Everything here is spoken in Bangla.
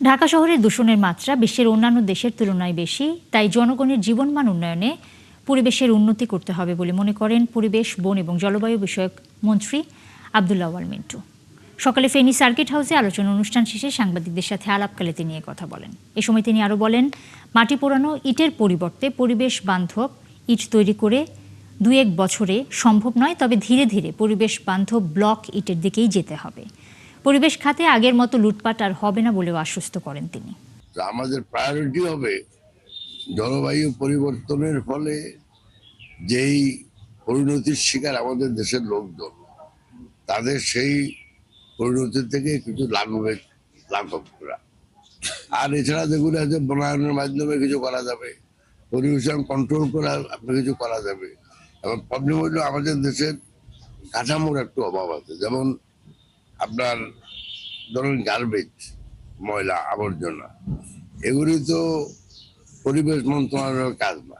ঢাকা শহরের দূষণের মাত্রা বিশ্বের অন্যান্য দেশের তুলনায় বেশি, তাই জনগণের জীবনমান উন্নয়নে পরিবেশের উন্নতি করতে হবে বলে মনে করেন পরিবেশ, বন এবং জলবায়ু বিষয়ক মন্ত্রী আব্দুল্লাহ আওয়াল মিন্টু। সকালে ফেনী সার্কিট হাউসে আলোচনা অনুষ্ঠান শেষে সাংবাদিকদের সাথে আলাপকালে তিনি কথা বলেন। এ সময় তিনি আরও বলেন, মাটি পোড়ানো ইটের পরিবর্তে পরিবেশ বান্ধব ইট তৈরি করে 2-1 বছরে সম্ভব নয়, তবে ধীরে ধীরে পরিবেশ বান্ধব ব্লক ইটের দিকেই যেতে হবে। পরিবেশ খাতে আগের মতো লুটপাট আর হবে না বলেও আশ্বস্ত করেন তিনি। আমাদের প্রায়োরিটি হবে জলবায়ু পরিবর্তনের ফলে যেই পরিণতির শিকার আমাদের দেশের লোকজন, তাদের সেই পরিণতি থেকে কিছু লাঘব করা। আর এছাড়া যেগুলো আছে বনায়নের মাধ্যমে কিছু করা যাবে, পরিবেশন কন্ট্রোল করা কিছু করা যাবে। এবং প্রবলেম হলো আমাদের দেশের কাঠামোর একটু অভাব আছে। যেমন আপনার ধরুন গার্বেজ, ময়লা আবর্জনা, এগুলি তো পরিবেশ মন্ত্রণালয়ের কাজ না।